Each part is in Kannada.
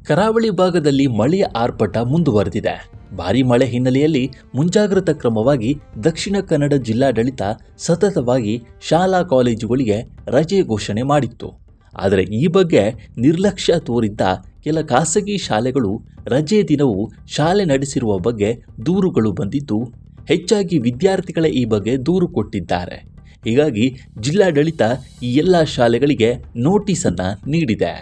ಕರಾವಳಿ ಭಾಗದಲ್ಲಿ ಮಳೆಯ ಆರ್ಭಟ ಮುಂದುವರೆದಿದೆ. ಭಾರೀ ಮಳೆ ಹಿನ್ನೆಲೆಯಲ್ಲಿ ಮುಂಜಾಗ್ರತಾ ಕ್ರಮವಾಗಿ ದಕ್ಷಿಣ ಕನ್ನಡ ಜಿಲ್ಲಾಡಳಿತ ಸತತವಾಗಿ ಶಾಲಾ ಕಾಲೇಜುಗಳಿಗೆ ರಜೆ ಘೋಷಣೆ ಮಾಡಿತ್ತು. ಆದರೆ ಈ ಬಗ್ಗೆ ನಿರ್ಲಕ್ಷ್ಯ ತೋರಿದ್ದ ಕೆಲ ಖಾಸಗಿ ಶಾಲೆಗಳು ರಜೆ ದಿನವೂ ಶಾಲೆ ನಡೆಸಿರುವ ಬಗ್ಗೆ ದೂರುಗಳು ಬಂದಿದ್ದು, ಹೆಚ್ಚಾಗಿ ವಿದ್ಯಾರ್ಥಿಗಳೇ ಈ ಬಗ್ಗೆ ದೂರು ಕೊಟ್ಟಿದ್ದಾರೆ. ಹೀಗಾಗಿ ಜಿಲ್ಲಾಡಳಿತ ಈ ಎಲ್ಲ ಶಾಲೆಗಳಿಗೆ ನೋಟಿಸನ್ನು ನೀಡಿದೆ.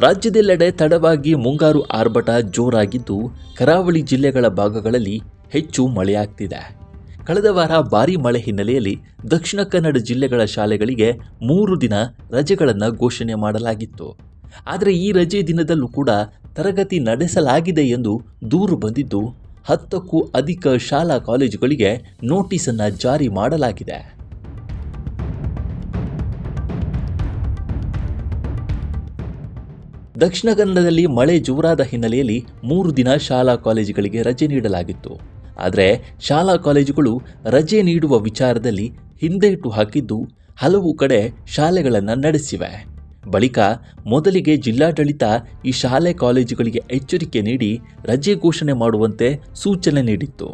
ರಾಜ್ಯದೆಲ್ಲೆಡೆ ತಡವಾಗಿ ಮುಂಗಾರು ಆರ್ಭಟ ಜೋರಾಗಿದ್ದು, ಕರಾವಳಿ ಜಿಲ್ಲೆಗಳ ಭಾಗಗಳಲ್ಲಿ ಹೆಚ್ಚು ಮಳೆಯಾಗ್ತಿದೆ. ಕಳೆದ ವಾರ ಭಾರೀ ಮಳೆ ಹಿನ್ನೆಲೆಯಲ್ಲಿ ದಕ್ಷಿಣ ಕನ್ನಡ ಜಿಲ್ಲೆಗಳ ಶಾಲೆಗಳಿಗೆ 3 ದಿನ ರಜೆಗಳನ್ನು ಘೋಷಣೆ ಮಾಡಲಾಗಿತ್ತು. ಆದರೆ ಈ ರಜೆ ದಿನದಲ್ಲೂ ಕೂಡ ತರಗತಿ ನಡೆಸಲಾಗಿದೆ ಎಂದು ದೂರು ಬಂದಿದ್ದು, 10ಕ್ಕೂ ಅಧಿಕ ಶಾಲಾ ಕಾಲೇಜುಗಳಿಗೆ ನೋಟಿಸನ್ನು ಜಾರಿ ಮಾಡಲಾಗಿದೆ. ದಕ್ಷಿಣ ಕನ್ನಡದಲ್ಲಿ ಮಳೆ ಜೋರಾದ ಹಿನ್ನೆಲೆಯಲ್ಲಿ 3 ದಿನ ಶಾಲಾ ಕಾಲೇಜುಗಳಿಗೆ ರಜೆ ನೀಡಲಾಗಿತ್ತು. ಆದರೆ ಶಾಲಾ ಕಾಲೇಜುಗಳು ರಜೆ ನೀಡುವ ವಿಚಾರದಲ್ಲಿ ಹಿಂದೇಟು ಹಾಕಿದ್ದು, ಹಲವು ಕಡೆ ಶಾಲೆಗಳನ್ನು ನಡೆಸಿವೆ. ಬಳಿಕ ಮೊದಲಿಗೆ ಜಿಲ್ಲಾಡಳಿತ ಈ ಶಾಲೆ ಕಾಲೇಜುಗಳಿಗೆ ಎಚ್ಚರಿಕೆ ನೀಡಿ ರಜೆ ಘೋಷಣೆ ಮಾಡುವಂತೆ ಸೂಚನೆ ನೀಡಿತ್ತು.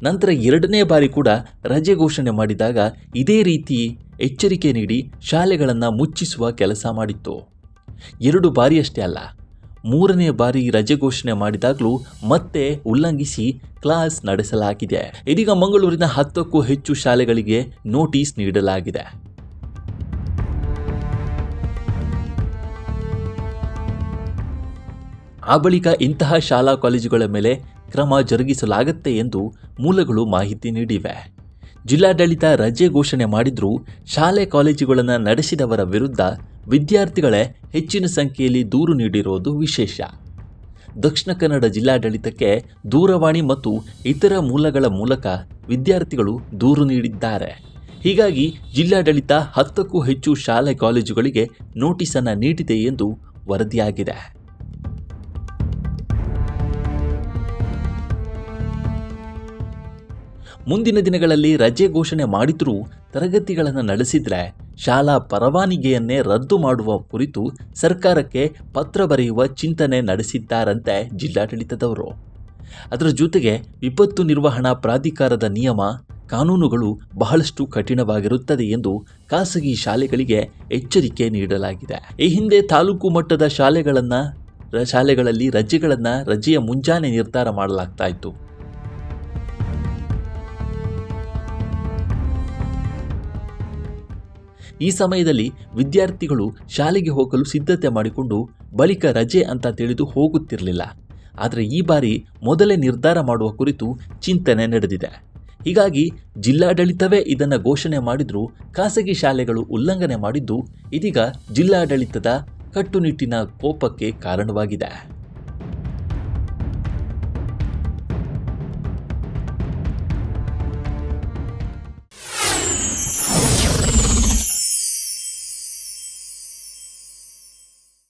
ನಂತರ 2ನೇ ಬಾರಿ ಕೂಡ ರಜೆ ಘೋಷಣೆ ಮಾಡಿದಾಗ ಇದೇ ರೀತಿ ಎಚ್ಚರಿಕೆ ನೀಡಿ ಶಾಲೆಗಳನ್ನು ಮುಚ್ಚಿಸುವ ಕೆಲಸ ಮಾಡಿತ್ತು. 2 ಬಾರಿಯಷ್ಟೇ ಅಲ್ಲ, 3ನೇ ಬಾರಿ ರಜೆ ಘೋಷಣೆ ಮಾಡಿದಾಗಲೂ ಮತ್ತೆ ಉಲ್ಲಂಘಿಸಿ ಕ್ಲಾಸ್ ನಡೆಸಲಾಗಿದೆ. ಇದೀಗ ಮಂಗಳೂರಿನ 10ಕ್ಕೂ ಹೆಚ್ಚು ಶಾಲೆಗಳಿಗೆ ನೋಟಿಸ್ ನೀಡಲಾಗಿದೆ. ಆ ಬಳಿಕ ಇಂತಹ ಶಾಲಾ ಕಾಲೇಜುಗಳ ಮೇಲೆ ಕ್ರಮ ಜರುಗಿಸಲಾಗುತ್ತೆ ಎಂದು ಮೂಲಗಳು ಮಾಹಿತಿ ನೀಡಿವೆ. ಜಿಲ್ಲಾಡಳಿತ ರಜೆ ಘೋಷಣೆ ಮಾಡಿದ್ರೂ ಶಾಲೆ ಕಾಲೇಜುಗಳನ್ನು ನಡೆಸಿದವರ ವಿರುದ್ಧ ವಿದ್ಯಾರ್ಥಿಗಳೇ ಹೆಚ್ಚಿನ ಸಂಖ್ಯೆಯಲ್ಲಿ ದೂರು ನೀಡಿರೋದು ವಿಶೇಷ. ದಕ್ಷಿಣ ಕನ್ನಡ ಜಿಲ್ಲಾಡಳಿತಕ್ಕೆ ದೂರವಾಣಿ ಮತ್ತು ಇತರ ಮೂಲಗಳ ಮೂಲಕ ವಿದ್ಯಾರ್ಥಿಗಳು ದೂರು ನೀಡಿದ್ದಾರೆ. ಹೀಗಾಗಿ ಜಿಲ್ಲಾಡಳಿತ 10ಕ್ಕೂ ಹೆಚ್ಚು ಶಾಲೆ ಕಾಲೇಜುಗಳಿಗೆ ನೋಟಿಸನ್ನು ನೀಡಿದೆ ಎಂದು ವರದಿಯಾಗಿದೆ. ಮುಂದಿನ ದಿನಗಳಲ್ಲಿ ರಜೆ ಘೋಷಣೆ ಮಾಡಿದ್ರೂ ತರಗತಿಗಳನ್ನು ನಡೆಸಿದರೆ ಶಾಲಾ ಪರವಾನಗಿಯನ್ನೇ ರದ್ದು ಮಾಡುವ ಕುರಿತು ಸರ್ಕಾರಕ್ಕೆ ಪತ್ರ ಬರೆಯುವ ಚಿಂತನೆ ನಡೆಸಿದ್ದಾರಂತೆ ಜಿಲ್ಲಾಡಳಿತದವರು. ಅದರ ಜೊತೆಗೆ ವಿಪತ್ತು ನಿರ್ವಹಣಾ ಪ್ರಾಧಿಕಾರದ ನಿಯಮ ಕಾನೂನುಗಳು ಬಹಳಷ್ಟು ಕಠಿಣವಾಗಿರುತ್ತದೆ ಎಂದು ಖಾಸಗಿ ಶಾಲೆಗಳಿಗೆ ಎಚ್ಚರಿಕೆ ನೀಡಲಾಗಿದೆ. ಈ ಹಿಂದೆ ತಾಲೂಕು ಮಟ್ಟದ ಶಾಲೆಗಳಲ್ಲಿ ರಜೆಯ ಮುಂಜಾನೆ ನಿರ್ಧಾರ ಮಾಡಲಾಗ್ತಾ ಇತ್ತು. ಈ ಸಮಯದಲ್ಲಿ ವಿದ್ಯಾರ್ಥಿಗಳು ಶಾಲೆಗೆ ಹೋಗಲು ಸಿದ್ಧತೆ ಮಾಡಿಕೊಂಡು ಬಳಿಕ ರಜೆ ಅಂತ ತಿಳಿದು ಹೋಗುತ್ತಿರಲಿಲ್ಲ. ಆದರೆ ಈ ಬಾರಿ ಮೊದಲೇ ನಿರ್ಧಾರ ಮಾಡುವ ಕುರಿತು ಚಿಂತನೆ ನಡೆದಿದೆ. ಹೀಗಾಗಿ ಜಿಲ್ಲಾಡಳಿತವೇ ಇದನ್ನು ಘೋಷಣೆ ಮಾಡಿದರೂ ಖಾಸಗಿ ಶಾಲೆಗಳು ಉಲ್ಲಂಘನೆ ಮಾಡಿದ್ದು ಇದೀಗ ಜಿಲ್ಲಾಡಳಿತದ ಕಟ್ಟುನಿಟ್ಟಿನ ಕೋಪಕ್ಕೆ ಕಾರಣವಾಗಿದೆ.